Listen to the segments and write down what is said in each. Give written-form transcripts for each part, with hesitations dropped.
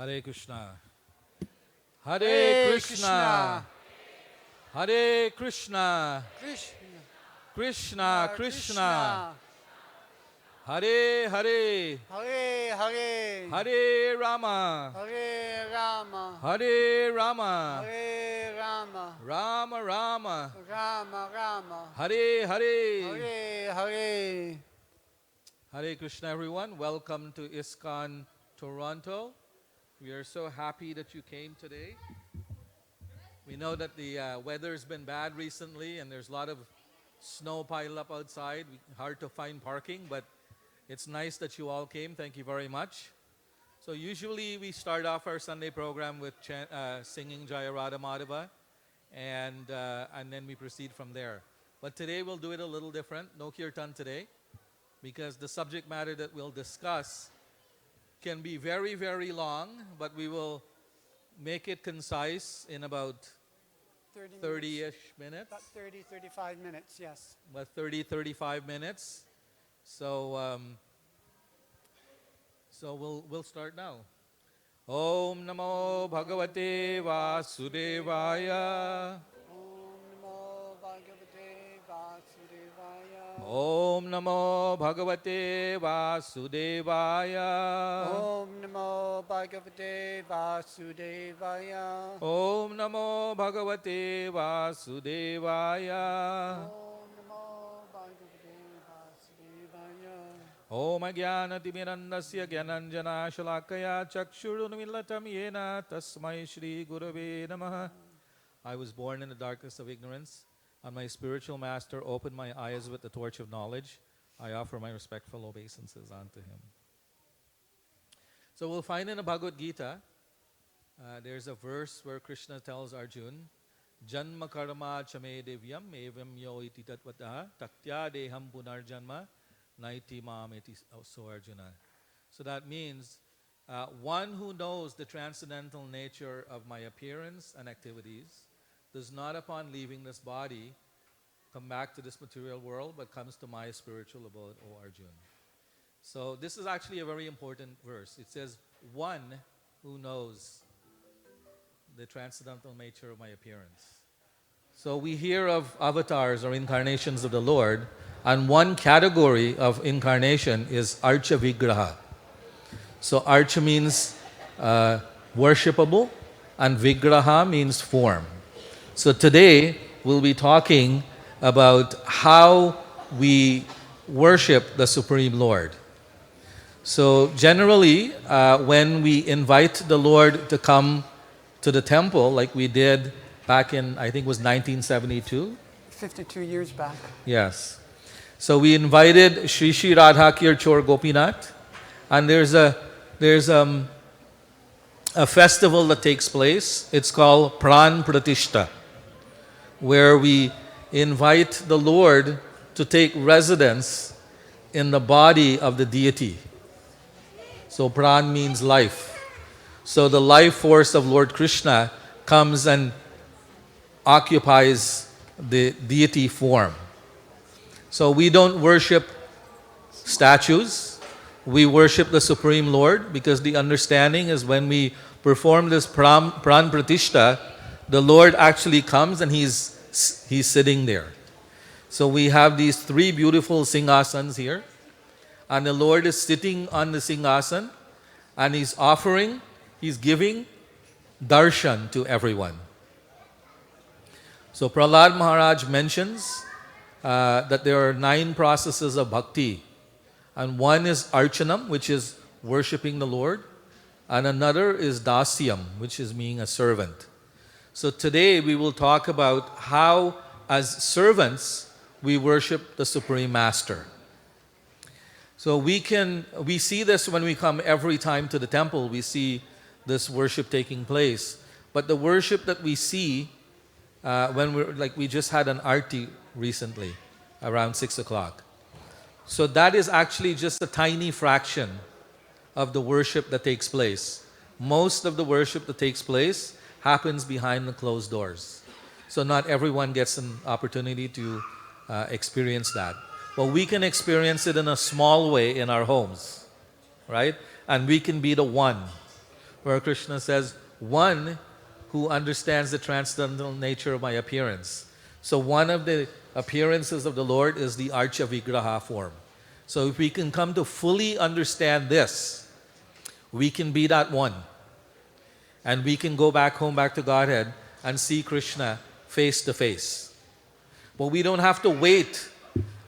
Hare Krishna. Hare Krishna. Hare Krishna. Krishna Krishna. Hare Hare. Hare Hare. Hare Rama. Hare Rama. Hare Rama. Hare Rama. Rama Rama. Rama Rama. Hare Hare. Hare Hare. Hare Krishna, everyone. Welcome to ISKCON Toronto. We are so happy that you came today. We know that the weather's been bad recently and there's a lot of snow piled up outside. Hard to find parking, but it's nice that you all came. Thank you very much. So usually we start off our Sunday program with singing Jaya Radha Madhava, and then we proceed from there. But today we'll do it a little different. No kirtan today, because the subject matter that we'll discuss can be very, very long, but we will make it concise in about 30-ish minutes. About 30, 35 minutes, yes. About 30, 35 minutes. So we'll start now. Om Namo Bhagavate Vasudevaya. Om Namo Bhagavate Vasudevaya. Om Namo Bhagavate Vasudevaya. Om Namo Bhagavate Om Namo Bhagavate Vasudevaya. Om Namo Bhagavate Vasudevaya. Om Ajnanatimirandasya Gyananjana Shalakaya Chakshurunmillatam Yena Tasmai Shri Gurave Namaha. I was born in the darkness of ignorance, and my spiritual master opened my eyes with the torch of knowledge. I offer my respectful obeisances unto him. So we'll find in the Bhagavad Gita, there's a verse where Krishna tells Arjuna, Janma karma chame devyam evam yo iti tatvataha taktya deham punarjanma naiti mam iti so Arjuna. So that means one who knows the transcendental nature of my appearance and activities does not, upon leaving this body, come back to this material world, but comes to my spiritual abode, O Arjuna. So this is actually a very important verse. It says, one who knows the transcendental nature of my appearance. So we hear of avatars or incarnations of the Lord, and one category of incarnation is Archa Vigraha. So Archa means worshipable, and Vigraha means form. So today we'll be talking about how we worship the Supreme Lord. So generally, when we invite the Lord to come to the temple, like we did back in, I think it was 1972. 52 years back. Yes. So we invited Shri Shri Radha Kirchor Gopinath, and there's a festival that takes place. It's called Pran Pratishta, where we invite the Lord to take residence in the body of the deity. So Pran means life. So the life force of Lord Krishna comes and occupies the deity form. So we don't worship statues. We worship the Supreme Lord, because the understanding is when we perform this Pran Pratishta, the Lord actually comes and He's sitting there. So we have these three beautiful singhasanas here, and the Lord is sitting on the singhasan, and He's giving darshan to everyone. So Prahlad Maharaj mentions that there are 9 processes of bhakti, and one is archanam, which is worshipping the Lord, and another is dasyam, which is being a servant. So today we will talk about how, as servants, we worship the Supreme Master. So we see this when we come every time to the temple. We see this worship taking place. But the worship that we see we just had an arti recently around 6 o'clock. So that is actually just a tiny fraction of the worship that takes place. Most of the worship that takes place happens behind the closed doors. So not everyone gets an opportunity to experience that. But we can experience it in a small way in our homes, right? And we can be the one where Krishna says, one who understands the transcendental nature of my appearance. So one of the appearances of the Lord is the Archa Vigraha form. So if we can come to fully understand this, we can be that one. And we can go back home, back to Godhead, and see Krishna face to face. But we don't have to wait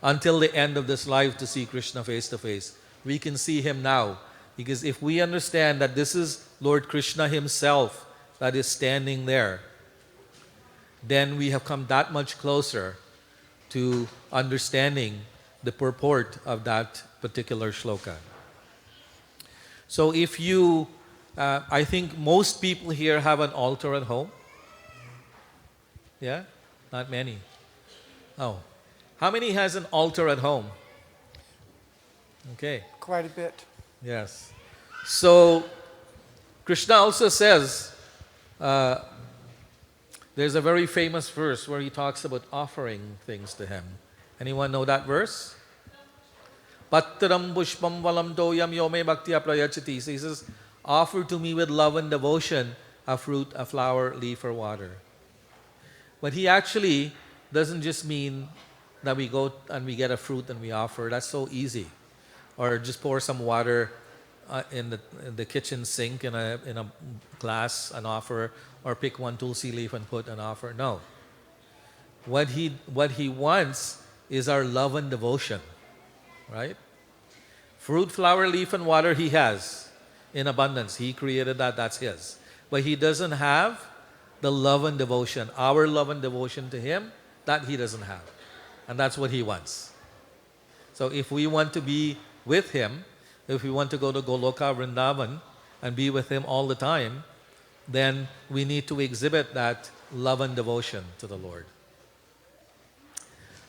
until the end of this life to see Krishna face to face. We can see him now. Because if we understand that this is Lord Krishna himself that is standing there, then we have come that much closer to understanding the purport of that particular shloka. So if you, I think most people here have an altar at home. Yeah? Not many. Oh. How many has an altar at home? Okay. Quite a bit. Yes. So, Krishna also says, there's a very famous verse where he talks about offering things to him. Anyone know that verse? Pattaram pushpam valam toyam yome bhaktiya prayachati. So he says, offer to me with love and devotion a fruit, a flower, leaf, or water. But he actually doesn't just mean that we go and we get a fruit and we offer. That's so easy. Or just pour some water in the kitchen sink in a glass and offer, or pick one tulsi leaf and put an offer. No. What he wants is our love and devotion, right? Fruit, flower, leaf, and water he has in abundance. He created that, that's his. But he doesn't have the love and devotion, our love and devotion to him, that he doesn't have. And that's what he wants. So if we want to be with him, if we want to go to Goloka Vrindavan and be with him all the time, then we need to exhibit that love and devotion to the Lord.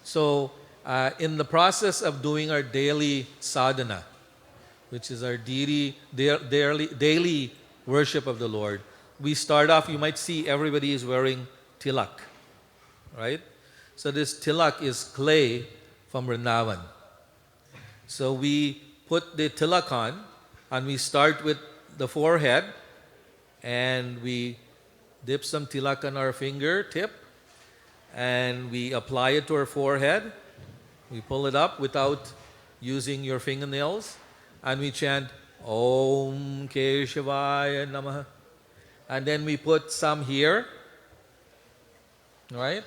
So in the process of doing our daily sadhana, which is our daily worship of the Lord, we start off, you might see everybody is wearing tilak, right? So this tilak is clay from Vrindavan. So we put the tilak on, and we start with the forehead, and we dip some tilak on our fingertip, and we apply it to our forehead. We pull it up without using your fingernails, and we chant Om Keshavaya Namaha. And then we put some here, right?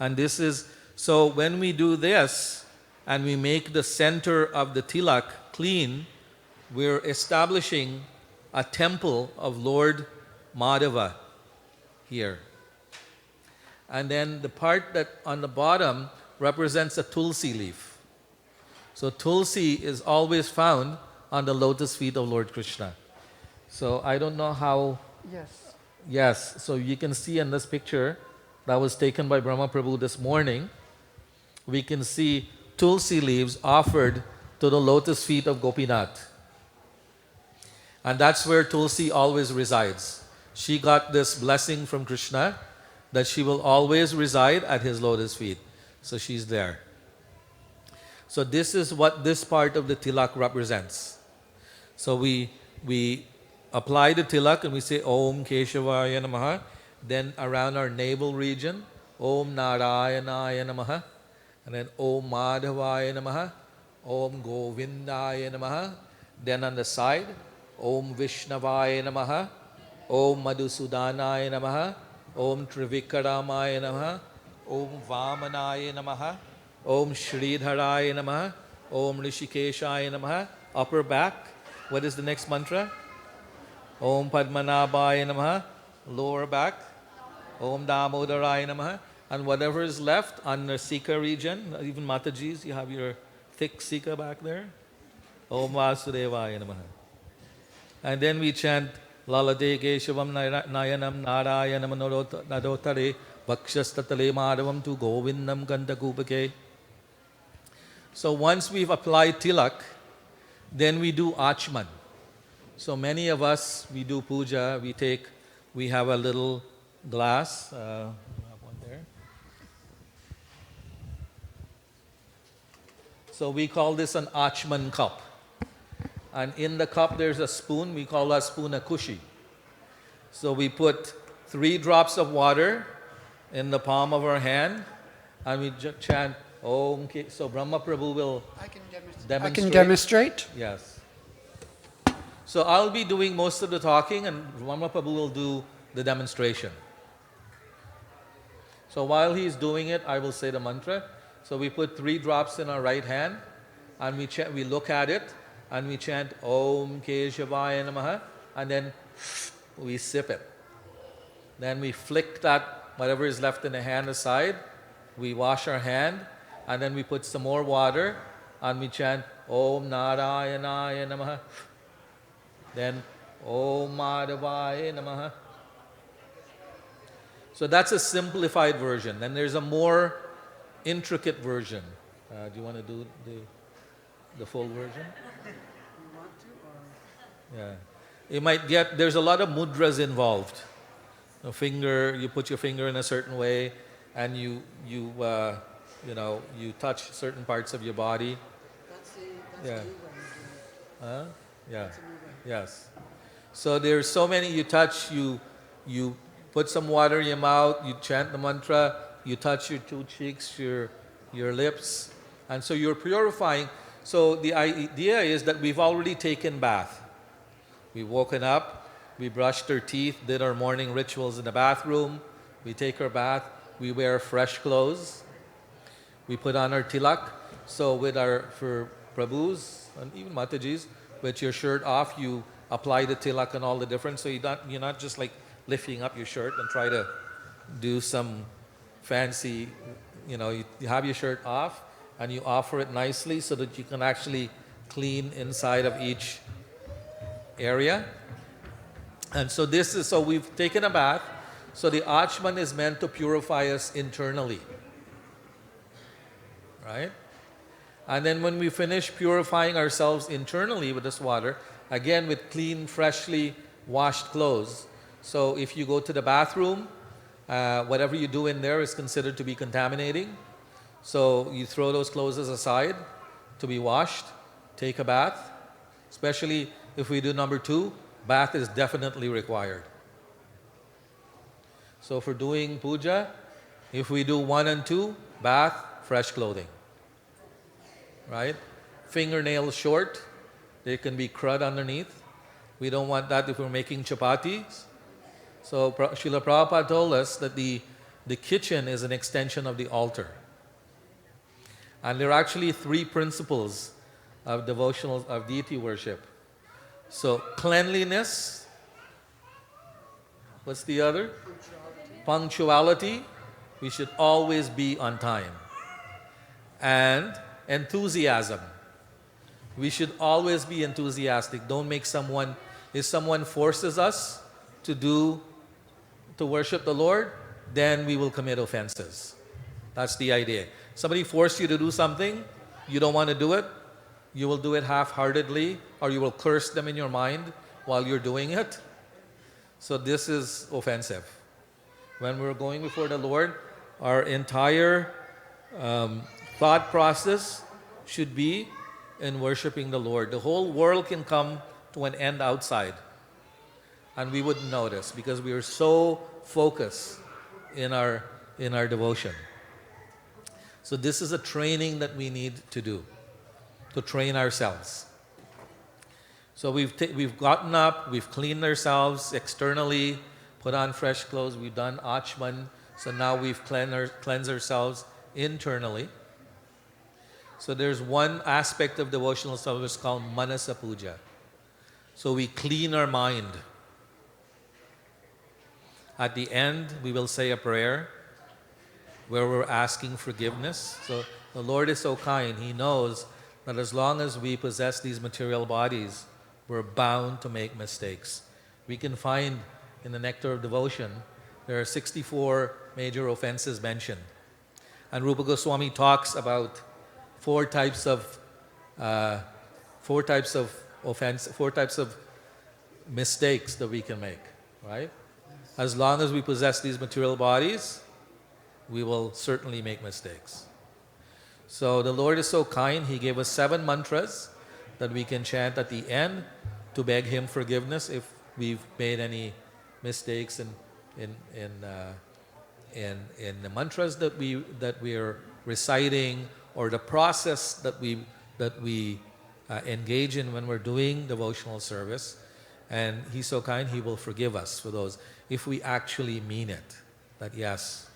And this is, so when we do this, and we make the center of the tilak clean, we're establishing a temple of Lord Madhava here. And then the part that on the bottom represents a tulsi leaf. So tulsi is always found on the lotus feet of Lord Krishna. So I don't know how... Yes. Yes, so you can see in this picture that was taken by Brahma Prabhu this morning, we can see tulsi leaves offered to the lotus feet of Gopinath. And that's where Tulsi always resides. She got this blessing from Krishna that she will always reside at his lotus feet. So she's there. So this is what this part of the tilak represents. So we apply the tilak and we say Om Keshavaya Namaha. Then around our navel region, Om Narayanaya Namaha. And then Om Madhavaya Namaha. Om Govindaya Namaha. Then on the side, Om Vishnavaya Namaha. Om Madhusudanaya Namaha. Om Trivikramaya Namaha. Om Vamanaya Namaha. Om Shridharaya Namaha. Om Rishikeshaya Namaha. Upper back. What is the next mantra? Om Padmanabhaya Namaha. Lower back. Om Damodaraya Namaha. And whatever is left on the Sika region, even Mataji's, you have your thick Sika back there. Om Vasudevaya Namaha. And then we chant Lalate Keshavam Nayanam Narayanam Nadotare Vakshastatale Madhavam tu Govindam Kantakupake. So once we've applied tilak, then we do achman. So many of us, we do puja, we have a little glass. We have one there. So we call this an achman cup. And in the cup there's a spoon. We call that spoon a kushi. So we put 3 drops of water in the palm of our hand, and we chant Om. So Brahma Prabhu will demonstrate. I can demonstrate. Yes. So I'll be doing most of the talking, and Brahma Prabhu will do the demonstration. So while he's doing it, I will say the mantra. So we put 3 drops in our right hand, and we look at it, and we chant Om Keshavaya Namaha, and then we sip it. Then we flick that, whatever is left in the hand aside, we wash our hand, and then we put some more water, and we chant Om Narayanaya Namaha. Then Om Madhavaya Namaha. So that's a simplified version. Then there's a more intricate version. Do you want to do the full version? Yeah. You might get, there's a lot of mudras involved. You put your finger in a certain way, and you touch certain parts of your body. That's yeah. Yeah. Yes. So there's so many. You touch. You put some water in your mouth. You chant the mantra. You touch your 2 cheeks, your lips, and so you're purifying. So the idea is that we've already taken bath. We've woken up. We brushed our teeth, did our morning rituals in the bathroom. We take our bath. We wear fresh clothes. We put on our tilak. So for Prabhus and even Matajis, with your shirt off, you apply the tilak and all the different. So you're not just like lifting up your shirt and try to do some fancy, you have your shirt off and you offer it nicely so that you can actually clean inside of each area. And so we've taken a bath. So the Achman is meant to purify us internally. Right? And then when we finish purifying ourselves internally with this water, again with clean, freshly washed clothes. So if you go to the bathroom, whatever you do in there is considered to be contaminating. So you throw those clothes aside to be washed, take a bath. Especially if we do number 2, bath is definitely required. So for doing puja, if we do 1 and 2, bath, fresh clothing. Right? Fingernails short, there can be crud underneath. We don't want that if we're making chapatis. So Srila Prabhupada told us that the kitchen is an extension of the altar. And there are actually 3 principles of deity worship. So cleanliness. What's the other? Punctuality. We should always be on time. And enthusiasm. We should always be enthusiastic. Don't make if someone forces us to worship the Lord, then we will commit offenses. That's the idea. Somebody forced you to do something, you don't want to do it, you will do it half-heartedly, or you will curse them in your mind while you're doing it. So this is offensive. When we're going before the Lord, our entire thought process should be in worshiping the Lord. The whole world can come to an end outside, and we wouldn't notice because we are so focused in our devotion. So this is a training that we need to do, to train ourselves. So we've gotten up, we've cleaned ourselves externally, put on fresh clothes, we've done achman, so now we've cleansed ourselves internally. So there's one aspect of devotional service called manasa puja. So we clean our mind. At the end, we will say a prayer where we're asking forgiveness. So the Lord is so kind. He knows that as long as we possess these material bodies, we're bound to make mistakes. We can find in the Nectar of Devotion, there are 64 major offenses mentioned. And Rupa Goswami talks about 4 types of mistakes that we can make, right? As long as we possess these material bodies, we will certainly make mistakes. So the Lord is so kind, He gave us 7 mantras that we can chant at the end to beg him forgiveness if we've made any mistakes in, in, uh, in the mantras that we are reciting, or the process that we engage in when we're doing devotional service. And he's so kind, he will forgive us for those if we actually mean it. That yes,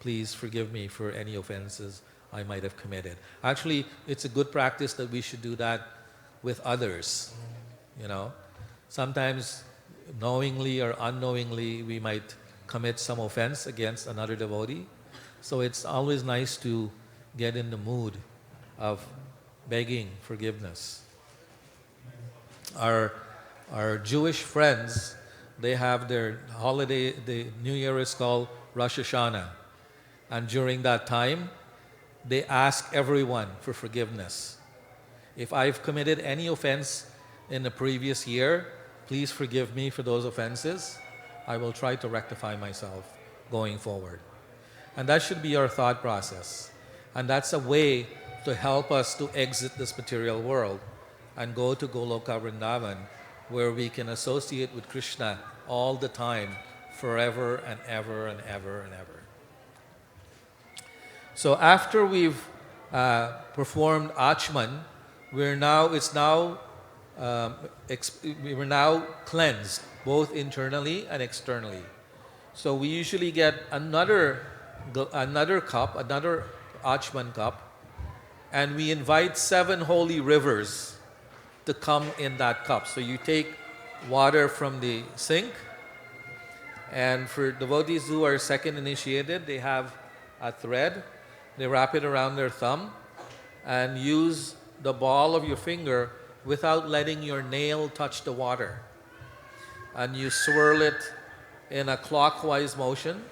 please forgive me for any offenses I might have committed. Actually, it's a good practice that we should do that with others. You know, sometimes knowingly or unknowingly we might commit some offense against another devotee. So it's always nice to get in the mood of begging forgiveness. Our Jewish friends, they have their holiday, the New Year is called Rosh Hashanah. And during that time, they ask everyone for forgiveness. If I've committed any offense in the previous year, please forgive me for those offenses. I will try to rectify myself going forward. And that should be our thought process. And that's a way to help us to exit this material world and go to Goloka Vrindavan, where we can associate with Krishna all the time, forever and ever and ever and ever. So after we've performed Achman, we're now cleansed, both internally and externally. So we usually get another cup, another Achman cup, and we invite 7 holy rivers to come in that cup. So you take water from the sink, and for devotees who are second initiated, they have a thread. They wrap it around their thumb and use the ball of your finger without letting your nail touch the water. And you swirl it in a clockwise motion,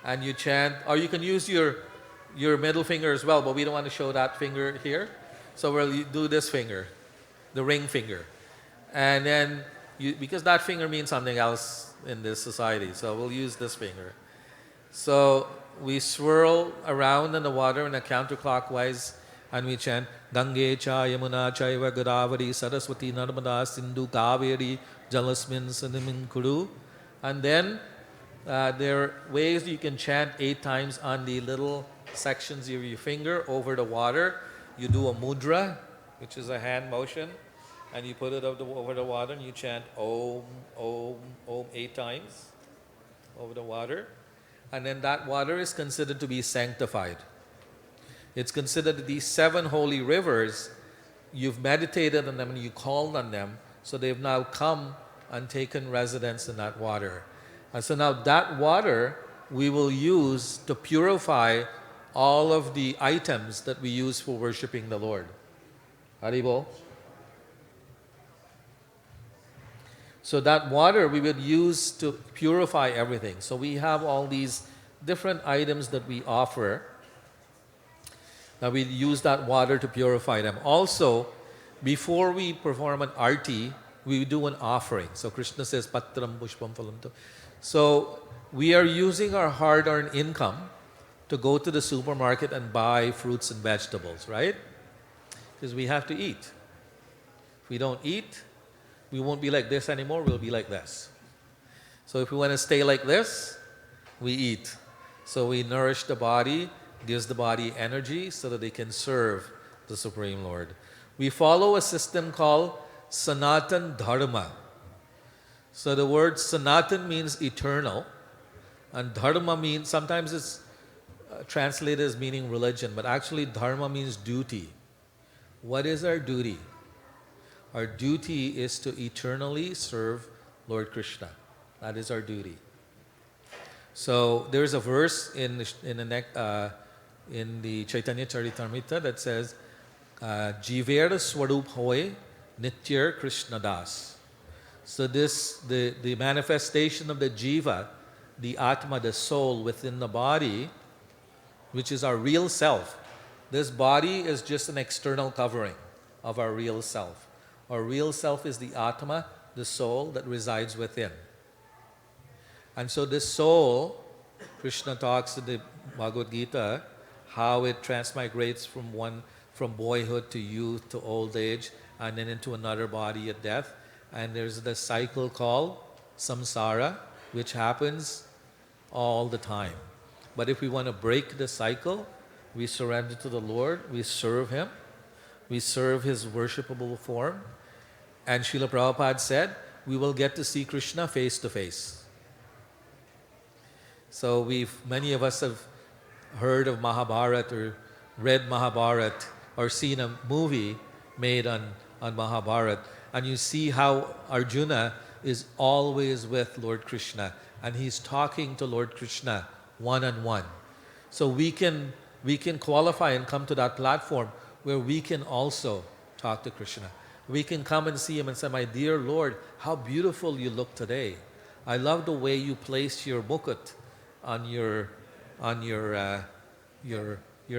and you chant, or you can use your middle finger as well, but we don't want to show that finger here. So we'll do this finger, the ring finger. And then, because that finger means something else in this society, so we'll use this finger. So we swirl around in the water in a counterclockwise, and we chant Gange cha Yamuna chaiva Godavari Saraswati Narmada Sindhu Kaveri Jalasmin Sanimin Kuru. And then there are ways you can chant 8 times on the little sections of your finger over the water. You do a mudra, which is a hand motion, and you put it over the water, and you chant Om, Om, Om 8 times over the water. And then that water is considered to be sanctified. It's considered that these 7 holy rivers, you've meditated on them and you called on them, so they've now come and taken residence in that water. And so now that water we will use to purify all of the items that we use for worshiping the Lord. Haribol. So that water we would use to purify everything. So we have all these different items that we offer. Now we use that water to purify them. Also, before we perform an arti, we do an offering. So Krishna says, Patram Pushpam Phalam. So we are using our hard-earned income to go to the supermarket and buy fruits and vegetables, right? Because we have to eat. If we don't eat, we won't be like this anymore, we'll be like this. So if we want to stay like this, we eat. So we nourish the body, gives the body energy so that they can serve the Supreme Lord. We follow a system called Sanatan Dharma. So the word Sanatan means eternal, and Dharma means, sometimes it's translated as meaning religion, but actually Dharma means duty. What is our duty? Our duty is to eternally serve Lord Krishna. That is our duty. So there's a verse in the Chaitanya Charitamrita that says, Jiver Swarup Hoy Nityar Krishna Das. So the manifestation of the jiva, the atma, the soul within the body, which is our real self. This body is just an external covering of our real self. Our real self is the atma, the soul that resides within. And so this soul, Krishna talks in the Bhagavad Gita, how it transmigrates from boyhood to youth to old age, and then into another body at death. And there's the cycle called samsara, which happens all the time. But if we want to break the cycle, we surrender to the Lord, we serve Him, we serve His worshipable form. And Srila Prabhupada said, we will get to see Krishna face to face. So many of us have heard of Mahabharata or read Mahabharata or seen a movie made on Mahabharata. And you see how Arjuna is always with Lord Krishna. And he's talking to Lord Krishna one-on-one. So we can qualify and come to that platform where we can also talk to Krishna. We can come and see Him and say, my dear Lord, how beautiful you look today. I love the way you placed your mukut on your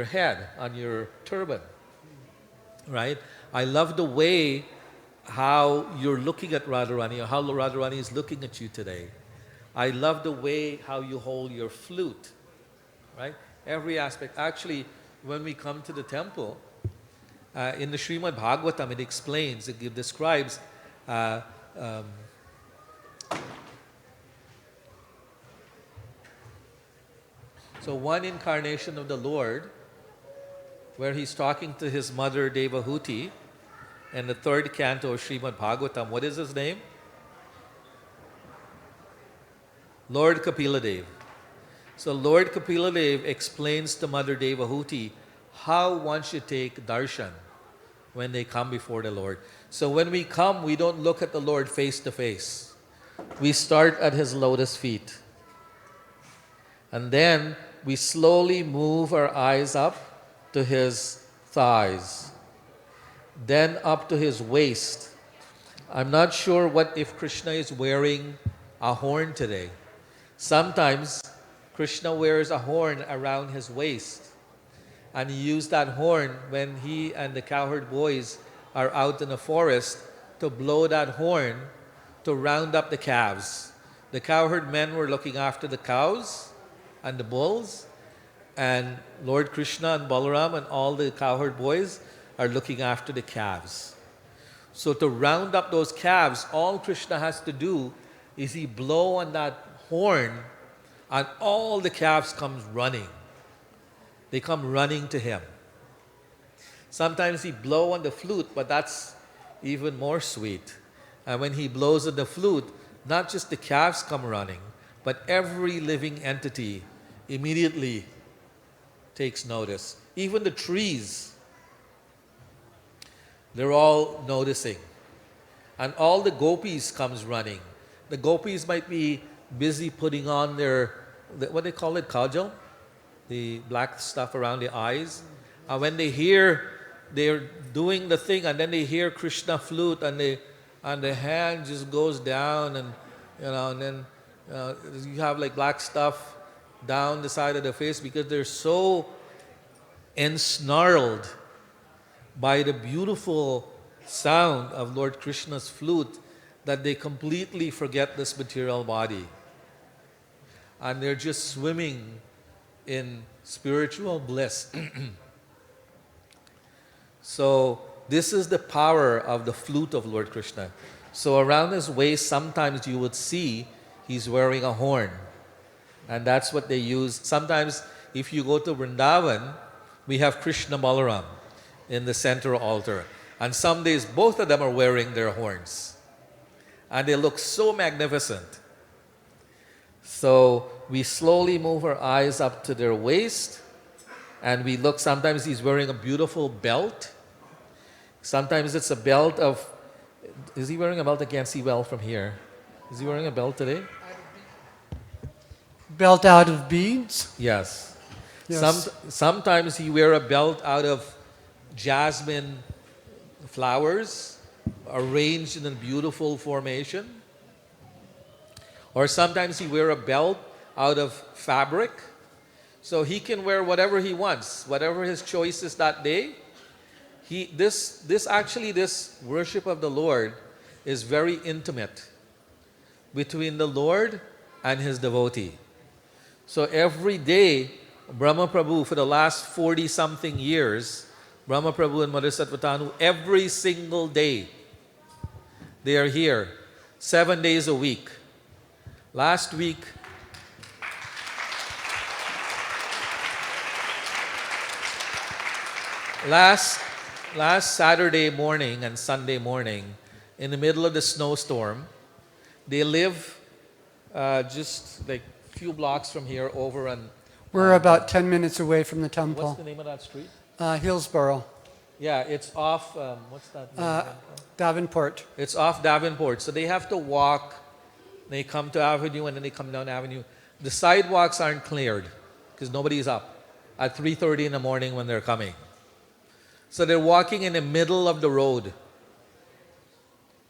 head, on your turban, right? I love the way how you're looking at Radharani, or how Radharani is looking at you today. I love the way how you hold your flute, right? Every aspect. Actually, when we come to the temple, in the Srimad Bhagavatam, it explains, it describes so one incarnation of the Lord, where He's talking to His mother Devahuti, in the third canto of Srimad Bhagavatam. What is his name? Lord Kapiladev. So Lord Kapiladev explains to Mother Devahuti how one should take darshan when they come before the Lord. So when we come, we don't look at the Lord face to face. We start at His lotus feet. And then we slowly move our eyes up to His thighs, then up to His waist. I'm not sure what if Krishna is wearing a horn today. Sometimes Krishna wears a horn around his waist, and he used that horn when he and the cowherd boys are out in the forest to blow that horn to round up the calves. The cowherd men were looking after the cows and the bulls, and Lord Krishna and Balaram and all the cowherd boys are looking after the calves. So to round up those calves, all Krishna has to do is he blow on that horn, and all the calves comes running. They come running to him. Sometimes he blow on the flute, but that's even more sweet. And when he blows on the flute, not just the calves come running, but every living entity immediately takes notice. Even the trees, they're all noticing. And all the gopis comes running. The gopis might be busy putting on their, what they call it, kajal? The black stuff around the eyes. And when they hear, they're doing the thing, and then they hear Krishna flute, and the hand just goes down, and and then you have like black stuff down the side of the face because they're so ensnarled by the beautiful sound of Lord Krishna's flute that they completely forget this material body. And they're just swimming in spiritual bliss. So this is the power of the flute of Lord Krishna. So around his waist, sometimes you would see he's wearing a horn. And that's what they use. Sometimes if you go to Vrindavan, we have Krishna Balaram in the center altar. And some days both of them are wearing their horns. And they look so magnificent. So we slowly move our eyes up to their waist, and we look. Sometimes he's wearing a beautiful belt. Sometimes it's a belt of, is he wearing a belt? I can't see well from here. Is he wearing a belt today? Belt out of beads? Yes. Yes. Sometimes he wear a belt out of jasmine flowers arranged in a beautiful formation. Or sometimes he wear a belt out of fabric. So he can wear whatever he wants, whatever his choice is that day. This worship of the Lord is very intimate between the Lord and his devotee. So every day, Brahma Prabhu, for the last 40-something years, Brahma Prabhu and Mother Satvatanu, every single day. They are here 7 days a week. Last week, last Saturday morning and Sunday morning, in the middle of the snowstorm, they live just like a few blocks from here over on... We're about 10 minutes away from the What's temple. the name of that street? Hillsboro, Yeah, it's off, what's that name again? Davenport. It's off Davenport. So they have to walk. They come to Avenue and then they come down Avenue. The sidewalks aren't cleared because nobody's up at 3:30 in the morning when they're coming. So they're walking in the middle of the road.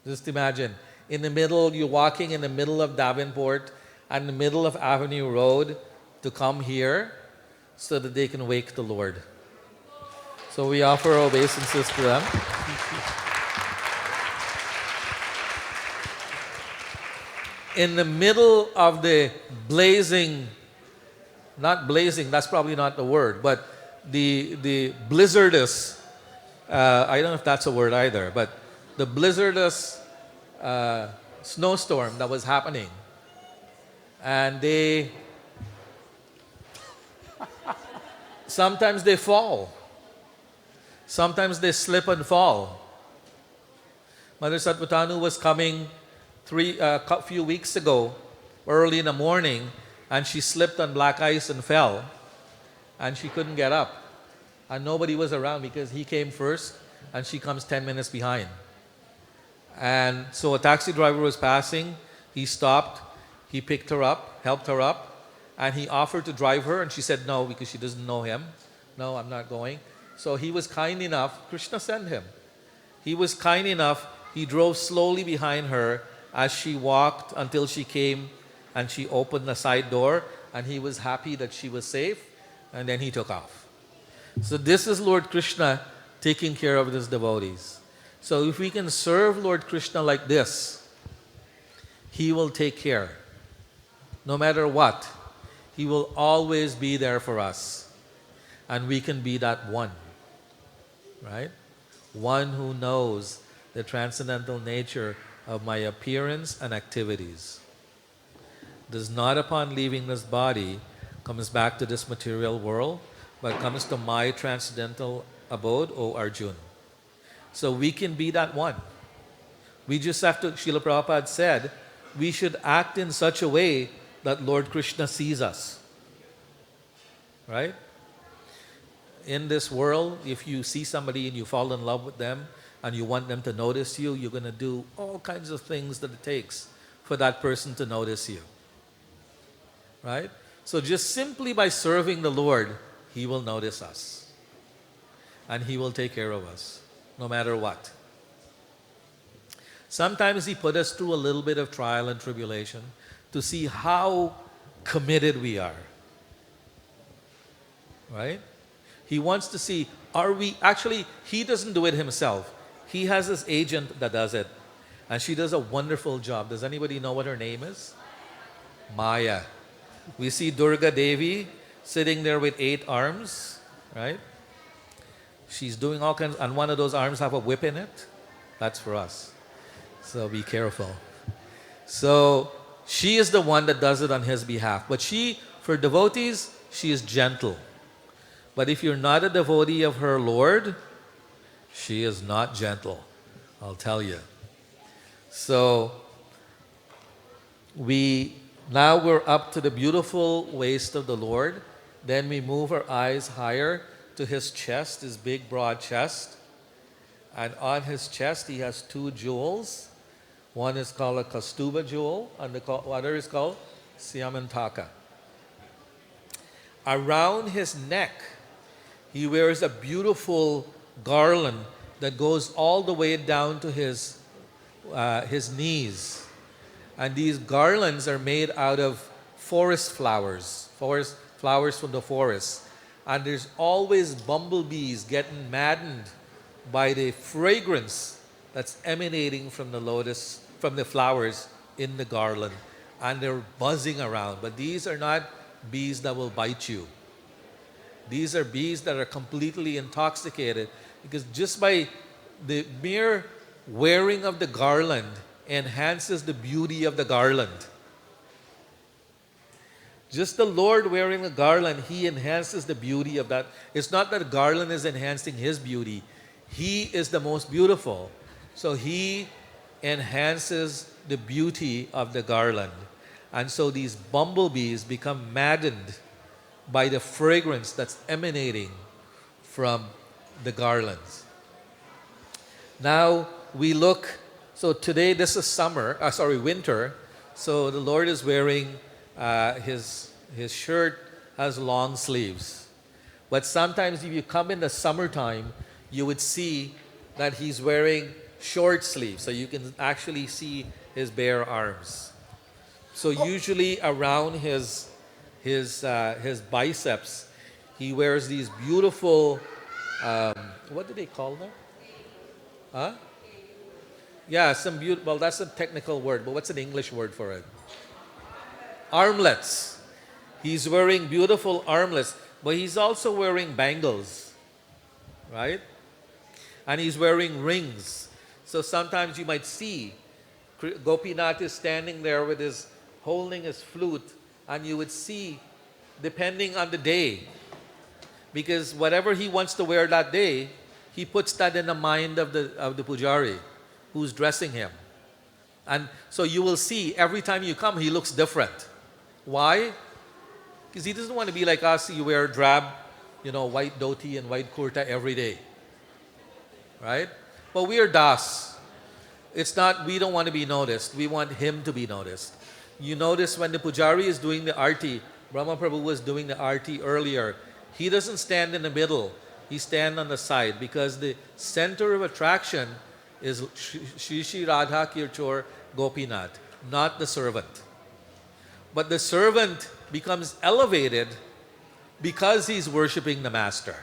Just imagine. In the middle, you're walking in the middle of Davenport and the middle of Avenue Road to come here so that they can wake the Lord. So we offer obeisances to them. In the middle of the blazing, not blazing, that's probably not the word, but the blizzardous, I don't know if that's a word either, but the blizzardous snowstorm that was happening. And sometimes they fall. Sometimes they slip and fall. Mother Satvatanu was coming a few weeks ago, early in the morning, and she slipped on black ice and fell, and she couldn't get up. And nobody was around because he came first, and she comes 10 minutes behind. And so a taxi driver was passing. He stopped. He picked her up, helped her up, and he offered to drive her, and she said no because she doesn't know him. No, I'm not going. So he was kind enough. Krishna sent him. He was kind enough. He drove slowly behind her as she walked until she came and she opened the side door, and he was happy that she was safe, and then he took off. So this is Lord Krishna taking care of his devotees. So if we can serve Lord Krishna like this, he will take care. No matter what, he will always be there for us. And we can be that one, right? One who knows the transcendental nature of my appearance and activities. Does not upon leaving this body comes back to this material world, but comes to my transcendental abode, O Arjun. So we can be that one. We just have to, Srila Prabhupada said, we should act in such a way that Lord Krishna sees us. Right? In this world, if you see somebody and you fall in love with them and you want them to notice you, you're going to do all kinds of things that it takes for that person to notice you. Right? So just simply by serving the Lord, He will notice us. And He will take care of us, no matter what. Sometimes He put us through a little bit of trial and tribulation to see how committed we are. Right? He wants to see, are we, actually, He doesn't do it Himself. He has His agent that does it. And she does a wonderful job. Does anybody know what her name is? Maya. We see Durga Devi sitting there with 8 arms, right? She's doing all kinds, and one of those arms have a whip in it. That's for us. So be careful. So she is the one that does it on His behalf. But she, for devotees, she is gentle. But if you're not a devotee of her Lord, she is not gentle, I'll tell you. So now we're up to the beautiful waist of the Lord. Then we move our eyes higher to His chest, His big broad chest. And on His chest He has 2 jewels. One is called a Kaustubha jewel, and the other is called Syamantaka. Around His neck, He wears a beautiful garland that goes all the way down to His knees. And these garlands are made out of forest flowers from the forest. And there's always bumblebees getting maddened by the fragrance that's emanating from the flowers in the garland. And they're buzzing around. But these are not bees that will bite you. These are bees that are completely intoxicated because just by the mere wearing of the garland enhances the beauty of the garland. Just the Lord wearing the garland, He enhances the beauty of that. It's not that the garland is enhancing His beauty. He is the most beautiful. So He enhances the beauty of the garland. And so these bumblebees become maddened by the fragrance that's emanating from the garlands. Now we look, so today this is winter. So the Lord is wearing his shirt has long sleeves. But sometimes if you come in the summertime, you would see that He's wearing short sleeves. So you can actually see His bare arms. So usually around his biceps, He wears these beautiful, what do they call them? Huh? Yeah, well, that's a technical word, but what's an English word for it? Armlets. He's wearing beautiful armlets, but He's also wearing bangles, right? And He's wearing rings. So sometimes you might see Gopinath is standing there with holding his flute, and you would see, depending on the day, because whatever he wants to wear that day, he puts that in the mind of the pujari who's dressing him. And so you will see every time you come, he looks different. Why? Because he doesn't want to be like us. You wear drab, white dhoti and white kurta every day, right? But we are das. It's not, we don't want to be noticed. We want him to be noticed. You notice when the pujari is doing the arti, Brahma Prabhu was doing the arti earlier, he doesn't stand in the middle. He stands on the side because the center of attraction is Shri Shri Radha Kirchor Gopinath, not the servant. But the servant becomes elevated because he's worshipping the master.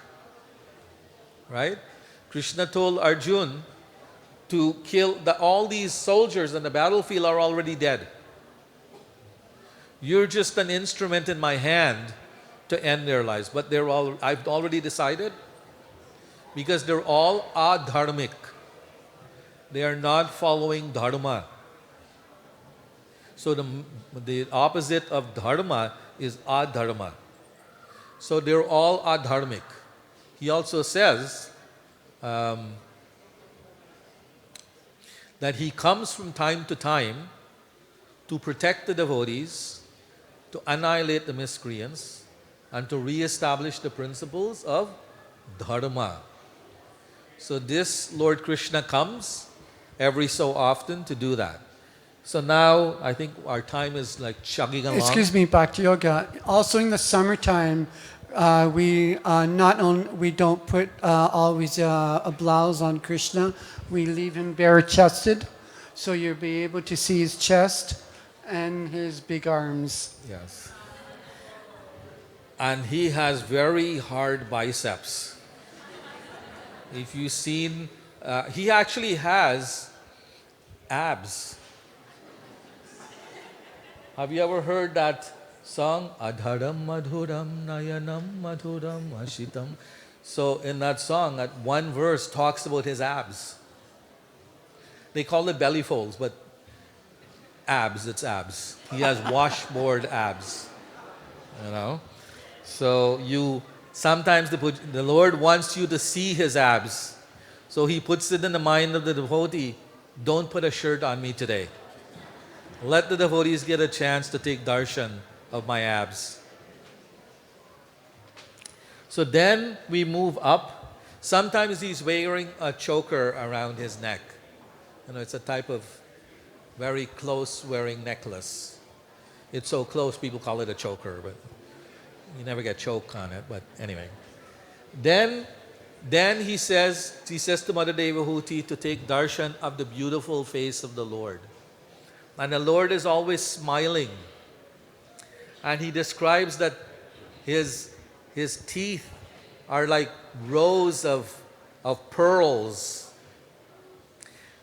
Right? Krishna told Arjun to kill all these soldiers on the battlefield are already dead. You're just an instrument in my hand to end their lives. But I've already decided, because they're all adharmic. They are not following dharma. So the opposite of dharma is adharma. So they're all adharmic. He also says that he comes from time to time to protect the devotees, to annihilate the miscreants, and to re-establish the principles of dharma. So this Lord Krishna comes every so often to do that. So now I think our time is like chugging along. Excuse me, Bhakti Yoga. Also in the summertime, we don't put always a blouse on Krishna. We leave him bare-chested, so you'll be able to see his chest and his big arms. Yes. And he has very hard biceps. If you've seen, he actually has abs. Have you ever heard that song? Adharam madhuram nayanam madhuram ashitam. So in that song, that one verse talks about his abs. They call it belly folds, but abs, it's abs. He has washboard abs. So sometimes the Lord wants you to see his abs. So he puts it in the mind of the devotee, don't put a shirt on me today. Let the devotees get a chance to take darshan of my abs. So then we move up. Sometimes he's wearing a choker around his neck. It's a type of very close wearing necklace. It's so close, people call it a choker, but you never get choked on it. But anyway. Then he says to Mother Devahuti to take darshan of the beautiful face of the Lord. And the Lord is always smiling. And he describes that his teeth are like rows of pearls.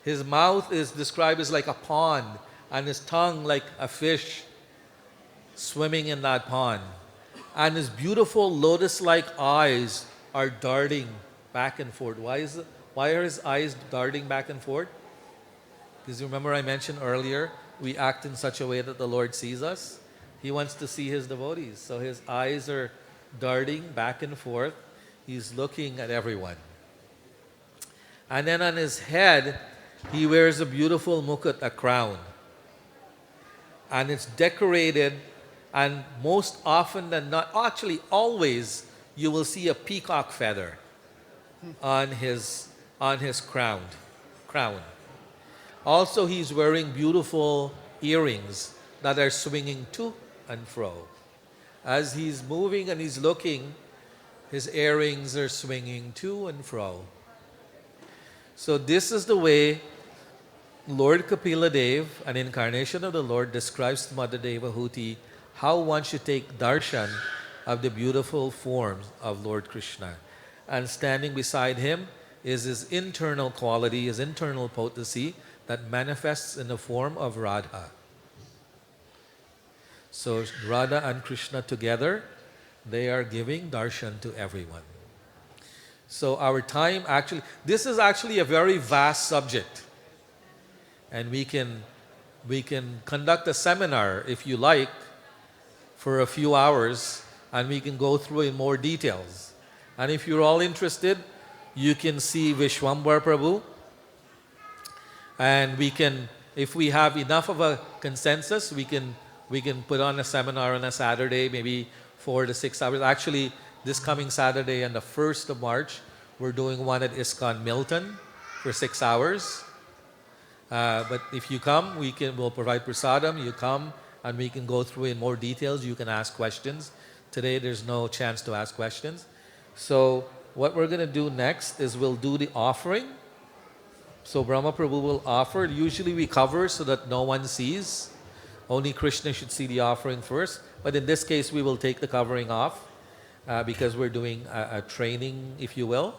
His mouth is described as like a pond, and his tongue like a fish swimming in that pond. And his beautiful lotus-like eyes are darting back and forth. Why are his eyes darting back and forth? Because you remember I mentioned earlier, we act in such a way that the Lord sees us. He wants to see his devotees. So his eyes are darting back and forth. He's looking at everyone. And then on his head, he wears a beautiful mukut, a crown. And it's decorated, and most often than not, actually always, you will see a peacock feather on his crown. Also, he's wearing beautiful earrings that are swinging to and fro. As he's moving and he's looking, his earrings are swinging to and fro. So this is the way Lord Kapila Dev, an incarnation of the Lord, describes to Mother Devahuti how one should take darshan of the beautiful forms of Lord Krishna. And standing beside him is his internal quality, his internal potency that manifests in the form of Radha. So Radha and Krishna together, they are giving darshan to everyone. So our time actually, this is actually a very vast subject. And we can conduct a seminar, if you like, for a few hours, and we can go through in more details. And if you're all interested, you can see Vishwambar Prabhu. And we can, if we have enough of a consensus, we can put on a seminar on a Saturday, maybe 4 to 6 hours. Actually, this coming Saturday on the 1st of March, we're doing one at ISKCON Milton for 6 hours. But if you come, we'll provide prasadam. You come, and we can go through in more details. You can ask questions. Today, there's no chance to ask questions. So what we're going to do next is we'll do the offering. So Brahma Prabhu will offer. Usually we cover so that no one sees. Only Krishna should see the offering first. But in this case, we will take the covering off because we're doing a training, if you will.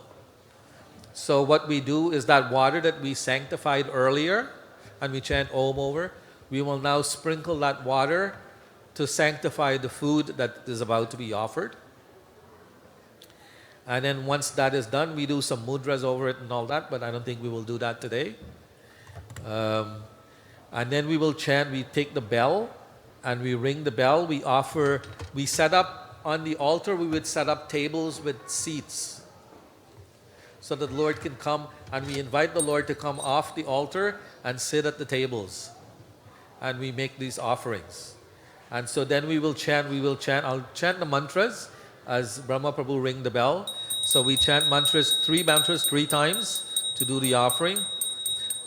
So what we do is that water that we sanctified earlier and we chant Om over, we will now sprinkle that water to sanctify the food that is about to be offered. And then once that is done, we do some mudras over it and all that, but I don't think we will do that today. And then we will chant, we take the bell and we ring the bell. We set up on the altar, we would set up tables with seats so that the Lord can come, and we invite the Lord to come off the altar and sit at the tables. And we make these offerings. And so then we will chant, I'll chant the mantras as Brahma Prabhu ring the bell. So we chant three mantras 3 times to do the offering.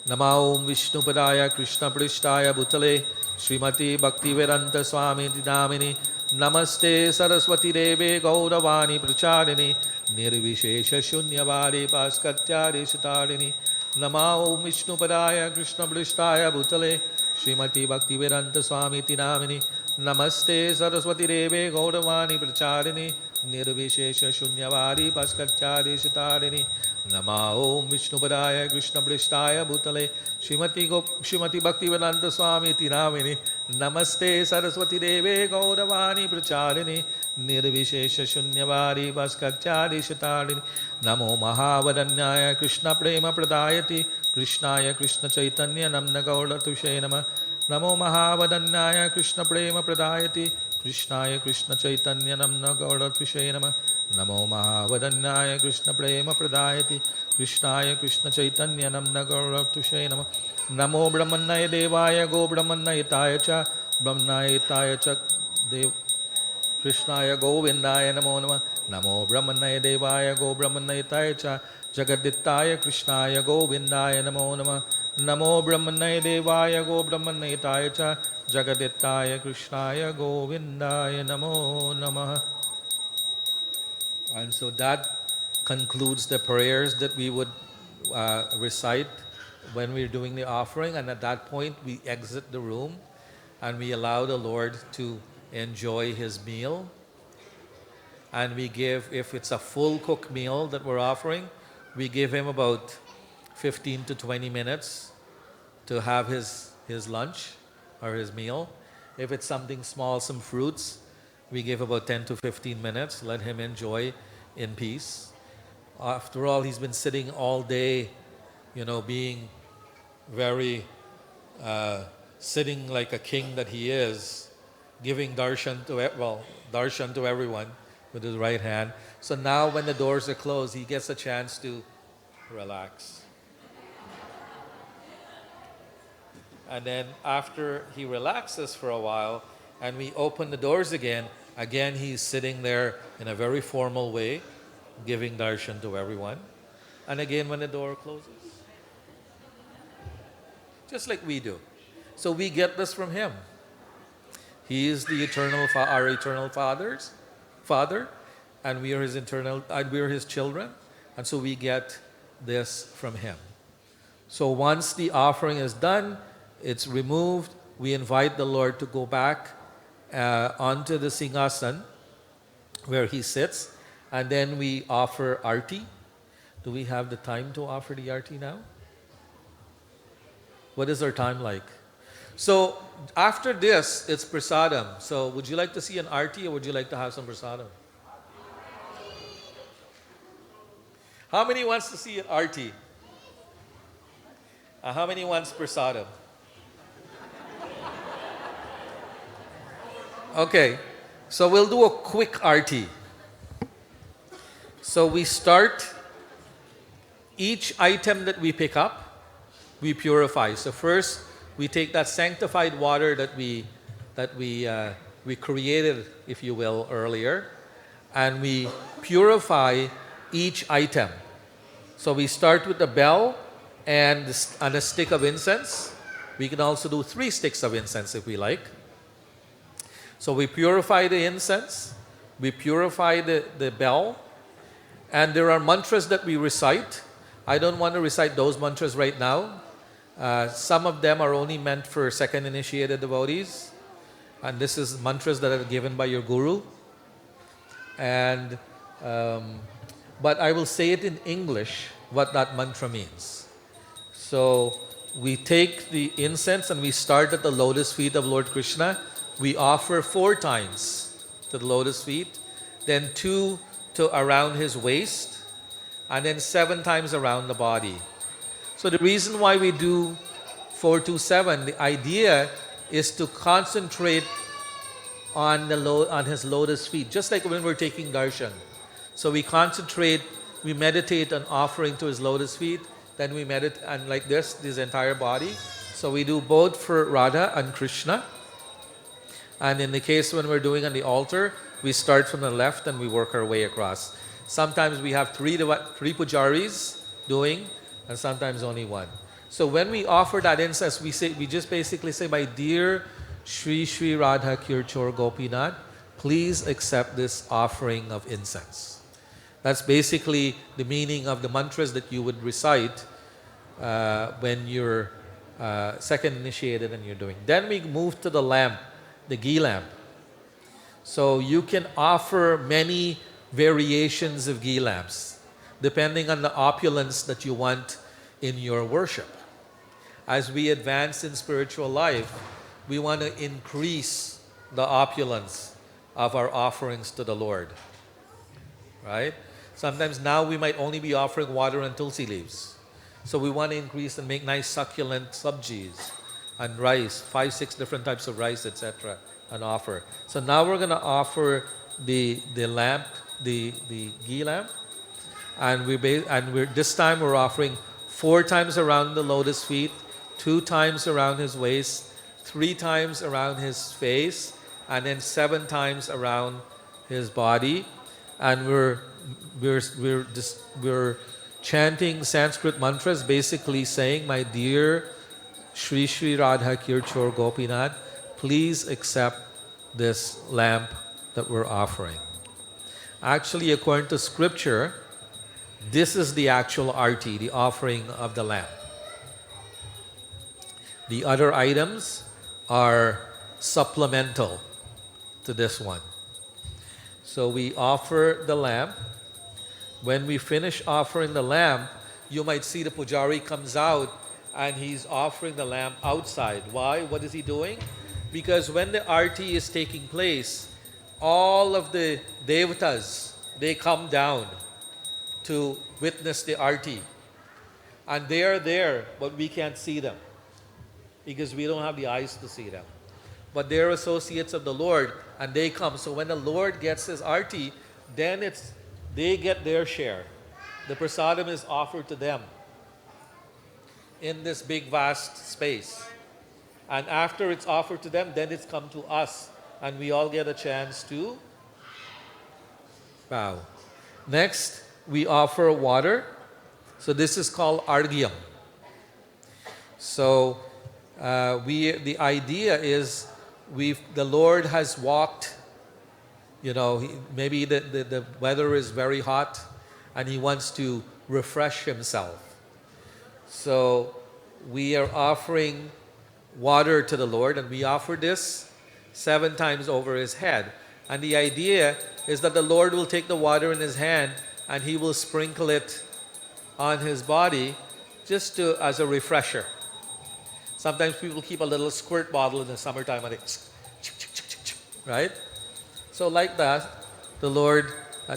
Nama Om Vishnu Padaya Krishna Prishtaya Bhutale Srimati Bhakti Vedanta Swami Namini Namaste Saraswati Deve Gauravani Pracharini Nirvishesha Shunyavadi Paskatyari Shatarini Nama Om Vishnu Padaya Krishna Prishtaya Bhutale Srimati Bhakti Vedanta Swami Namini Namaste Saraswati Deve Gauravani Pracharini Nirvishesha Shunyavadi Paskatyari Shatarini Nama Om Vishnu Padaya Krishna Prishtaya Bhutale Srimati Bhakti Vedanta Swami Namini Namaste Saraswati Deve Gauravani Pracharini Nirvishesha Shunyavadi Paskatyari Shatarini Namo Mahavadanyaya Krishna Prema Pradayati Krishnaya Krishna Chaitanya Namna Gaura Tushe Nama Namo Mahavadanyaya Krishna Prema Pradayati Krishnaya Krishna Chaitanya Namna Gaura Tushe Nama Namo Mahavadanyaya Krishna Prema Pradayati Krishnaya Krishna Chaitanya Namna Gaura Tushe Nama Namo Brahmanaya Devaya Go Brahmanayitaya Cha Brahmanayitaya Cha Dev Krishnaya Govindaya Namo Nama Namo Brahmanaya Devaya Go Brahmanayitaya Cha Jagadittaya Krishnaya Govindaya Namo Nama Namo Brahmanaya Devaya Go Brahmanayitaya Cha Jagadittaya Krishnaya Govindaya Namo Namah. And so that concludes the prayers that we would recite when we're doing the offering. And at that point, we exit the room and we allow the Lord to enjoy his meal. And we give, if it's a full cooked meal that we're offering, we give him about 15 to 20 minutes to have his lunch or his meal. If it's something small, some fruits, We give about 10 to 15 minutes. Let him enjoy in peace. After all, he's been sitting all day, being very, sitting like a king that he is, giving darshan to everyone with his right hand. So now when the doors are closed, he gets a chance to relax. And then after he relaxes for a while and we open the doors again he's sitting there in a very formal way, giving darshan to everyone. And again when the door closes. Just like we do. So we get this from him. He is the our eternal Father, and we are his children, and so we get this from him. So once the offering is done, it's removed. We invite the Lord to go back onto the singhasan where he sits, and then we offer arti. Do we have the time to offer the arti now? What is our time like? So after this, it's prasadam. So would you like to see an arti or would you like to have some prasadam? How many wants to see an arti? How many wants prasadam? Okay, so we'll do a quick arti. So we start, each item that we pick up, we purify. So first, we take that sanctified water that we created, if you will, earlier, and we purify each item. So we start with the bell and a stick of incense. We can also do 3 sticks of incense if we like. So we purify the incense, we purify the bell, and there are mantras that we recite. I don't want to recite those mantras right now. Some of them are only meant for second initiated devotees, and this is mantras that are given by your guru. And but I will say it in English what that mantra means. So we take the incense and we start at the lotus feet of Lord Krishna. We offer 4 times to the lotus feet, then 2 to around his waist, and then 7 times around the body. So the reason why we do 4 to 7, the idea is to concentrate on his lotus feet, just like when we're taking darshan. So we concentrate, we meditate on offering to his lotus feet, then we meditate on like this entire body. So we do both for Radha and Krishna. And in the case when we're doing on the altar, we start from the left and we work our way across. Sometimes we have 3 pujaris doing, and sometimes only 1. So when we offer that incense, we just basically say, "My dear Shri Shri Radha Kirchor Gopinath, please accept this offering of incense." That's basically the meaning of the mantras that you would recite when you're second initiated and you're doing. Then we move to the lamp, the ghee lamp. So you can offer many variations of ghee lamps depending on the opulence that you want in your worship. As we advance in spiritual life, we want to increase the opulence of our offerings to the Lord. Right? Sometimes now we might only be offering water and tulsi leaves. So we want to increase and make nice succulent sabjis and rice, 5, 6 different types of rice, etc., and offer. So now we're going to offer the lamp, the ghee lamp, and this time we're offering 4 times around the lotus feet, 2 times around his waist, 3 times around his face, and then 7 times around his body. And we're chanting Sanskrit mantras, basically saying, "My dear Shri Shri Radha Kirchor Gopinath, please accept this lamp that we're offering." Actually, according to scripture, this is the actual arti, the offering of the lamp. The other items are supplemental to this one. So we offer the lamp. When we finish offering the lamp, you might see the pujari comes out and he's offering the lamp outside. Why? What is he doing? Because when the arti is taking place, all of the devatas, they come down to witness the arti. And they are there, but we can't see them because we don't have the eyes to see them. But they're associates of the Lord, and they come. So when the Lord gets his arti, then they get their share. The prasadam is offered to them in this big vast space. And after it's offered to them, then it's come to us, and we all get a chance to bow. Next, we offer water. So this is called argyam. So the idea is the Lord has walked, maybe the weather is very hot and he wants to refresh himself. So we are offering water to the Lord, and we offer this 7 times over his head. And the idea is that the Lord will take the water in his hand and he will sprinkle it on his body just as a refresher. Sometimes people keep a little squirt bottle in the summertime and right? So like that, the Lord,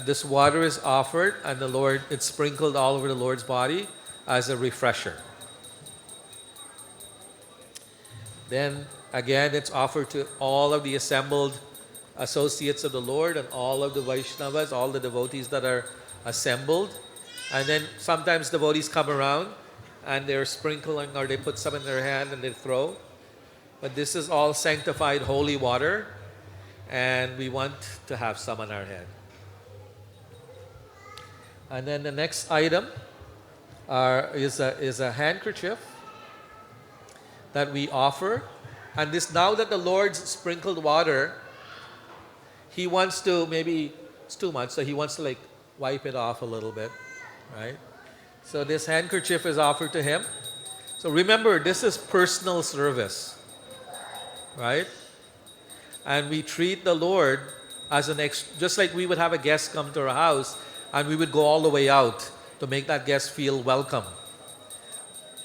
this water is offered, and the Lord, it's sprinkled all over the Lord's body as a refresher. Then again, it's offered to all of the assembled associates of the Lord and all of the Vaishnavas, all the devotees that are assembled. And then sometimes devotees come around and they're sprinkling, or they put some in their hand and they throw. But this is all sanctified holy water, and we want to have some on our head. And then the next item is a handkerchief that we offer. And this, now that the Lord's sprinkled water, he wants to, maybe it's too much, so he wants to wipe it off a little bit, right? So this handkerchief is offered to him. So remember, this is personal service, right? And we treat the Lord as just like we would have a guest come to our house, and we would go all the way out to make that guest feel welcome.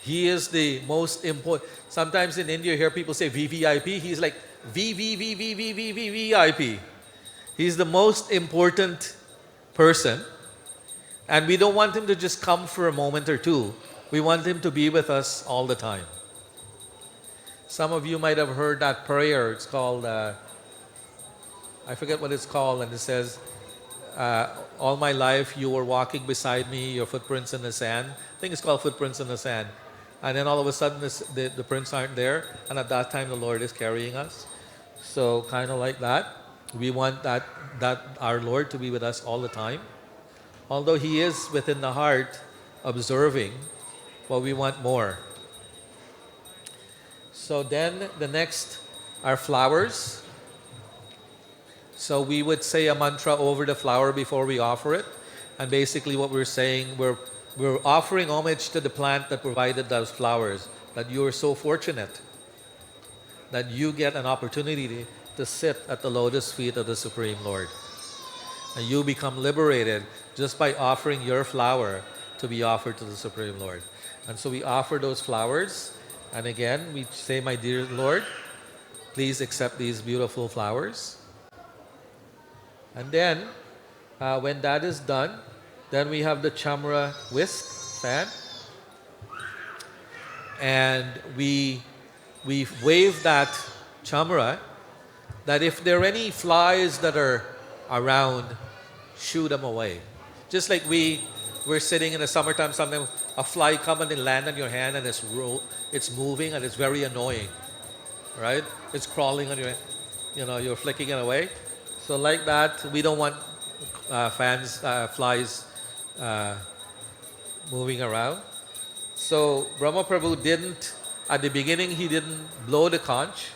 He is the most important. Sometimes in India, you hear people say VVIP. He's like VVVVVVVIP. He's the most important person. And we don't want him to just come for a moment or two. We want him to be with us all the time. Some of you might have heard that prayer. It's called, I forget what it's called, and it says, all my life you were walking beside me, your footprints in the sand. I think it's called Footprints in the Sand. And then all of a sudden the prints aren't there, and at that time the Lord is carrying us. So kind of like that. We want that our Lord to be with us all the time. Although he is within the heart observing, but we want more. So then the next are flowers. So we would say a mantra over the flower before we offer it. And basically what we're saying, we're offering homage to the plant that provided those flowers, that you are so fortunate that you get an opportunity to sit at the lotus feet of the Supreme Lord. And you become liberated just by offering your flower to be offered to the Supreme Lord. And so we offer those flowers. And again, we say, my dear Lord, please accept these beautiful flowers. And then, when that is done, then we have the chamra whisk fan. And we wave that chamra, that if there are any flies that are around, shoo them away. Just like we're sitting in the summertime, sometimes a fly comes and land on your hand and it's moving and it's very annoying, right? It's crawling on your, you're flicking it away. So like that, we don't want flies moving around. So Brahma Prabhu at the beginning he didn't blow the conch,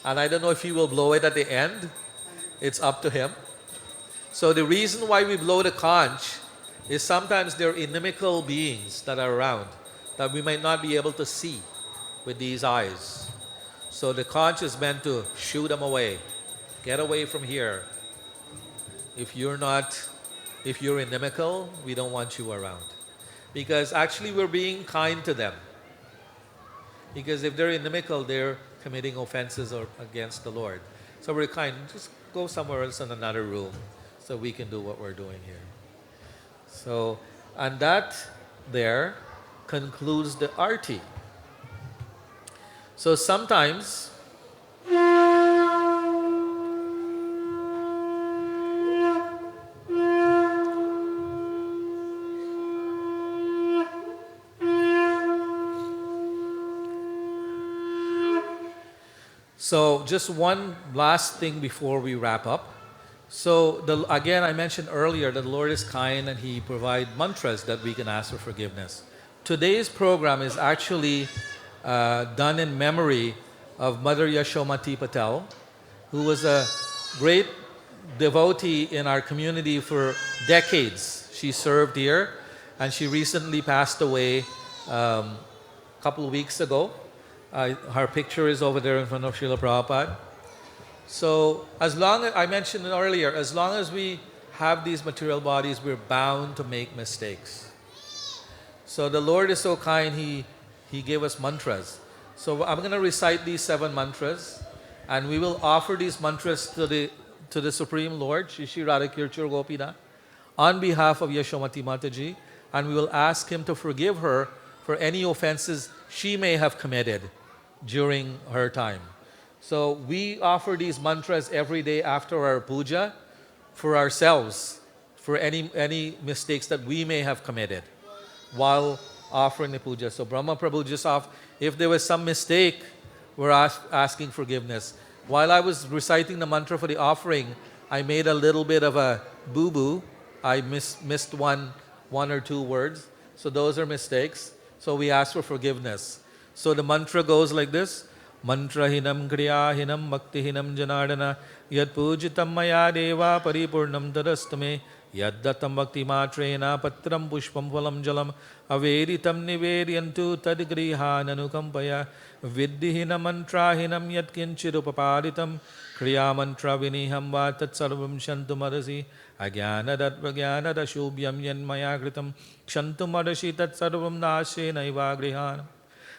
and I don't know if he will blow it at the end. It's up to him. So the reason why we blow the conch is sometimes there are inimical beings that are around that we might not be able to see with these eyes. So the conch is meant to shoo them away. Get away from here. If you're inimical, we don't want you around. Because actually we're being kind to them. Because if they're inimical, they're committing offenses against the Lord. So we're kind. Just go somewhere else in another room so we can do what we're doing here. So, and that there concludes the arti. So sometimes so just one last thing before we wrap up. So again, I mentioned earlier that the Lord is kind and He provides mantras that we can ask for forgiveness. Today's program is actually done in memory of Mother Yashomati Patel, who was a great devotee in our community for decades. She served here, and she recently passed away a couple of weeks ago. Her picture is over there in front of Srila Prabhupada. So, as long as I mentioned it earlier, as long as we have these material bodies, we're bound to make mistakes. So the Lord is so kind, He gave us mantras. So I'm going to recite these 7 mantras, and we will offer these mantras to the Supreme Lord, Shri Shri Radhakirchur Gopinath, on behalf of Yashomati Mataji, and we will ask Him to forgive her for any offenses she may have committed during her time. So we offer these mantras every day after our puja for ourselves, for any mistakes that we may have committed while offering the puja. So Brahma Prabhu just if there was some mistake, we're asking forgiveness. While I was reciting the mantra for the offering, I made a little bit of a boo-boo. I missed one or two words. So those are mistakes. So we ask for forgiveness. So the mantra goes like this. Mantrahinam kriyahinam bhaktihinam janardana yad pujitam maya deva paripurnam tadastame yaddatam bhakti matrena patram pushpam phalam jalam aveditam nivedyantu tadgrihan anukampaya viddihinam mantrahinam yad kinchirupapaditam kriya mantra viniham va tat sarvam shantumadasi agyanad advagyanad ashubhyam yanmaya kritam shantumadashi tat sarvam nashe naiva grihanam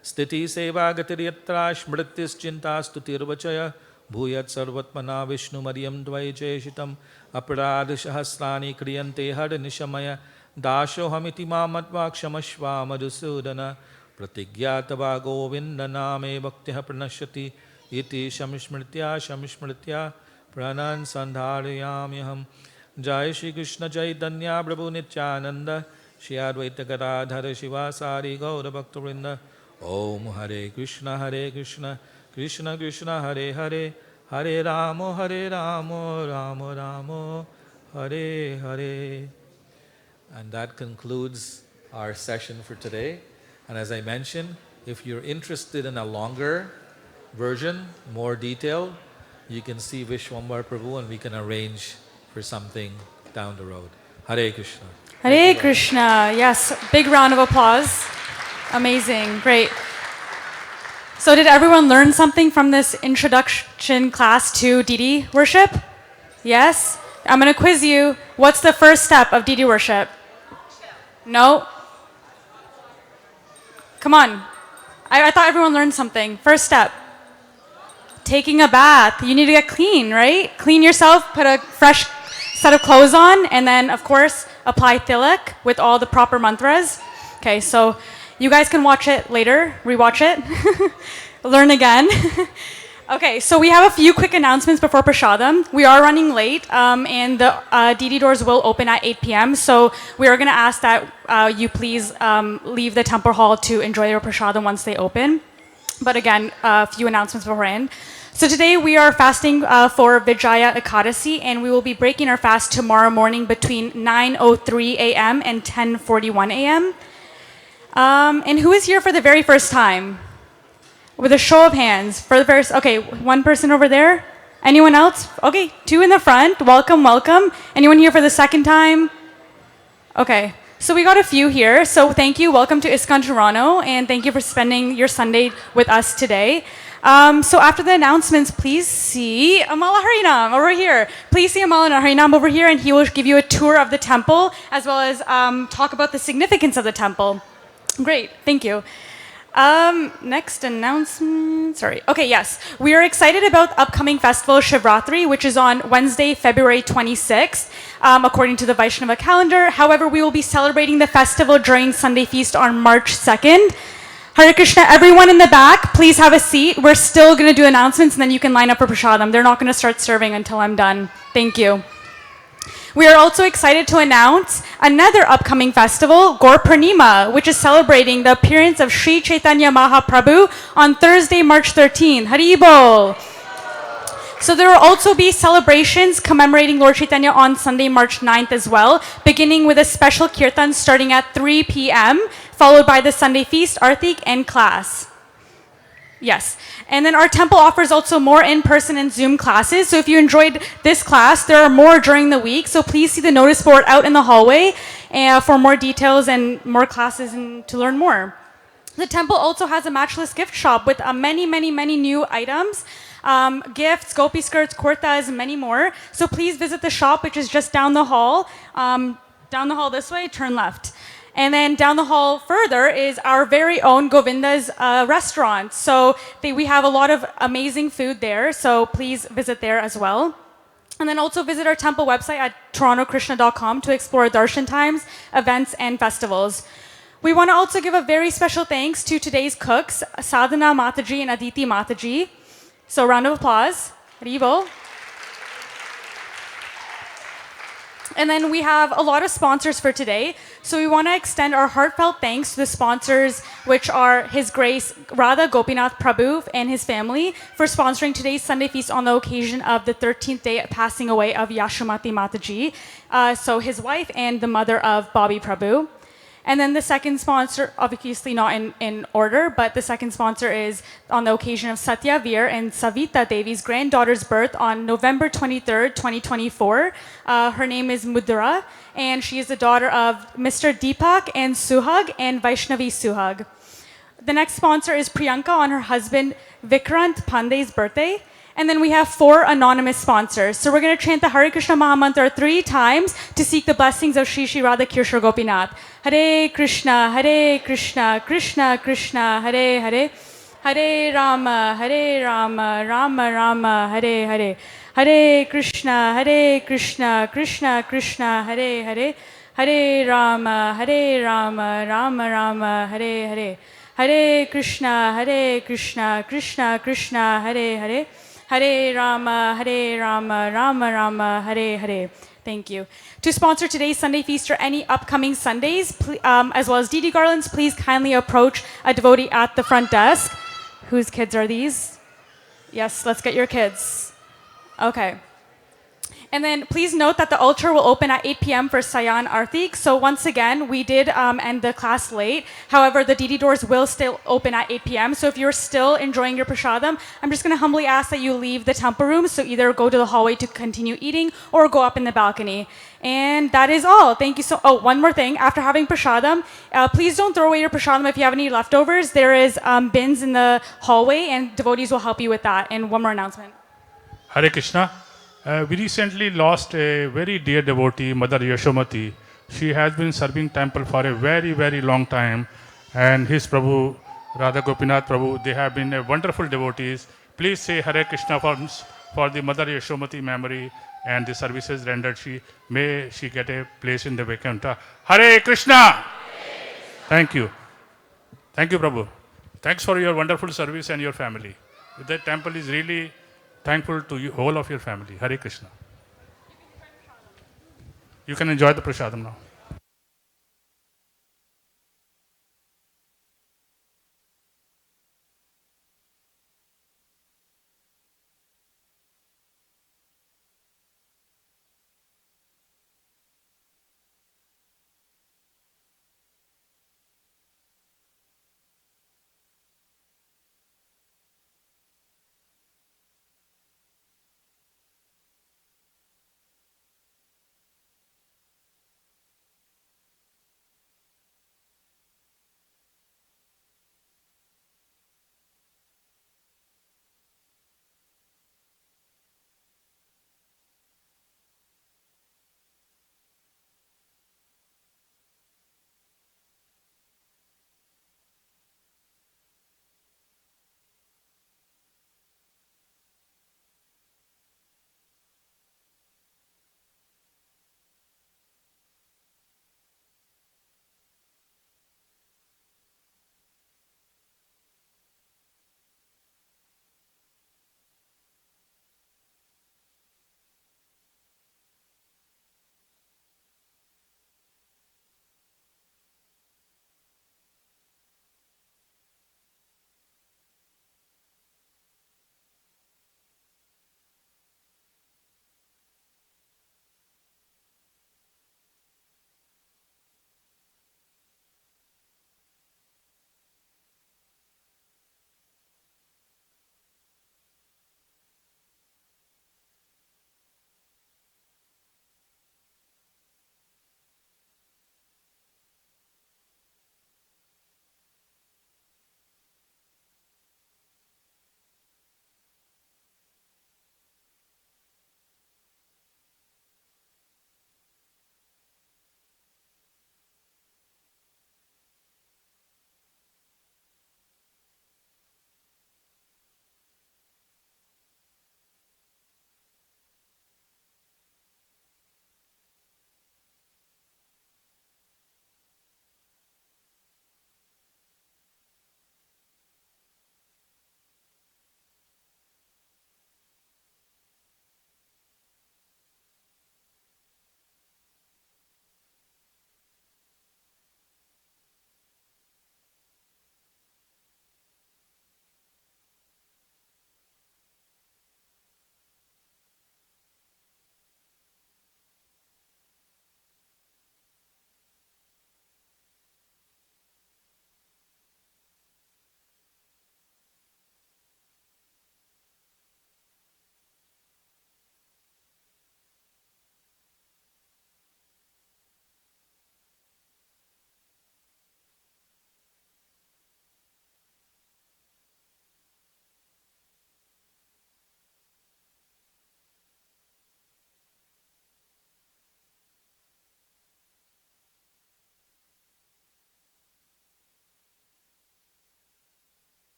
Sthiti seva gatiriyatra smritis chintastu tirvachaya bhuyat sarvatmana vishnu madhyam dvaijeshitam aparadha sahasrani kriyante had nishamaya dasho hamiti mamatva kshamashva madhusudana pratigyatava govinda name bhaktiha pranashyati iti shamishmritya pranan sandharayamyaham Jai Shri Krishna Chaitanya Prabhu Nityananda Shri Advaita Gadadhara Shivasari Gaura Bhaktavrinda Om Hare Krishna Krishna Krishna Hare Hare Hare Ramo Ramo Ramo Hare Hare. And that concludes our session for today. And as I mentioned, if you're interested in a longer version, more detailed, you can see Vishwambar Prabhu and we can arrange for something down the road. Hare Krishna. Hare Krishna. Yes, big round of applause. Amazing, great. So did everyone learn something from this introduction class to Deity worship? Yes? I'm going to quiz you. What's the first step of Deity worship? No? Come on. I thought everyone learned something. First step. Taking a bath. You need to get clean, right? Clean yourself, put a fresh set of clothes on, and then, of course, apply tilak with all the proper mantras. Okay, so you guys can watch it later, rewatch it, learn again. Okay, so we have a few quick announcements before Prashadam. We are running late, and the Deity doors will open at 8 p.m. So we are going to ask that you please leave the temple hall to enjoy your Prashadam once they open. But again, a few announcements beforehand. So today we are fasting for Vijaya Ekadasi, and we will be breaking our fast tomorrow morning between 9:03 a.m. and 10:41 a.m. And who is here for the very first time? With a show of hands. For the first, okay, one person over there. Anyone else? Okay, 2 in the front. Welcome, welcome. Anyone here for the second time? Okay, so we got a few here. So thank you. Welcome to ISKCON Toronto, and thank you for spending your Sunday with us today. So after the announcements, please see Amala Harinam over here. Please see Amala Harinam over here, and he will give you a tour of the temple as well as talk about the significance of the temple. Great, thank you. Next announcement. Sorry. Okay, yes. We are excited about upcoming festival Shivratri, which is on Wednesday, February 26th, according to the Vaishnava calendar. However, we will be celebrating the festival during Sunday feast on March 2nd. Hare Krishna, everyone in the back, please have a seat. We're still going to do announcements and then you can line up for prasadam. They're not going to start serving until I'm done. Thank you. We are also excited to announce another upcoming festival, Gaur Purnima, which is celebrating the appearance of Sri Chaitanya Mahaprabhu on Thursday, March 13th. Hari Bol! So there will also be celebrations commemorating Lord Chaitanya on Sunday, March 9th as well, beginning with a special kirtan starting at 3 p.m., followed by the Sunday feast, Artik, and class. Yes. And then our temple offers also more in-person and Zoom classes. So if you enjoyed this class, there are more during the week. So please see the notice board out in the hallway for more details and more classes and to learn more. The temple also has a matchless gift shop with many new items. Gifts, gopi skirts, kurtas, and many more. So please visit the shop, which is just down the hall. Down the hall this way, turn left. And then down the hall further is our very own Govinda's restaurant. So we have a lot of amazing food there. So please visit there as well. And then also visit our temple website at torontokrishna.com to explore darshan times, events, and festivals. We want to also give a very special thanks to today's cooks, Sadhana Mataji and Aditi Mataji. So round of applause. Haribol. And then we have a lot of sponsors for today. So we want to extend our heartfelt thanks to the sponsors, which are His Grace Radha Gopinath Prabhu and his family, for sponsoring today's Sunday feast on the occasion of the 13th day passing away of Yashomati Mataji, so his wife and the mother of Bobby Prabhu. And then the second sponsor, obviously not in order, but the second sponsor is on the occasion of Satya Veer and Savita Devi's granddaughter's birth on November 23rd, 2024. Her name is Mudra, and she is the daughter of Mr. Deepak and Suhag and Vaishnavi Suhag. The next sponsor is Priyanka on her husband Vikrant Pandey's birthday. And then we have 4 anonymous sponsors. So we're going to chant the Hare Krishna Mahamantra 3 times to seek the blessings of Shri Shri Radha Kirshor Gopinath. Hare Krishna, Krishna Krishna, Hare Hare, Hare Rama, Rama Rama, Hare Hare. Hare Krishna, Krishna Krishna, Hare Hare, Hare Rama, Rama Rama, Hare Hare. Hare Krishna, Krishna Krishna, Hare Hare. Hare Rama, Rama Rama, Hare Hare. Thank you. To sponsor today's Sunday feast or any upcoming Sundays, as well as DD garlands, please kindly approach a devotee at the front desk. Whose kids are these? Yes, let's get your kids. Okay. And then please note that the altar will open at 8 p.m. for Sayan Artik. So once again, we did end the class late. However, the DD doors will still open at 8 p.m. So if you're still enjoying your prasadam, I'm just going to humbly ask that you leave the temple room. So either go to the hallway to continue eating or go up in the balcony. And that is all. Thank you so. Oh, one more thing. After having prasadam, please don't throw away your prasadam if you have any leftovers. There is bins in the hallway, and devotees will help you with that. And one more announcement. Hare Krishna. We recently lost a very dear devotee, Mother Yashomati. She has been serving temple for a very long time, and his Prabhu, Radha Gopinath Prabhu, they have been wonderful devotees. Please say Hare Krishna for the Mother Yashomati memory and the services rendered. May she get a place in the Vaikuntha. Hare Krishna! Thank you. Thank you, Prabhu. Thanks for your wonderful service and your family. The temple is really thankful to you, whole of your family. Hare Krishna. You can enjoy the prasadam now.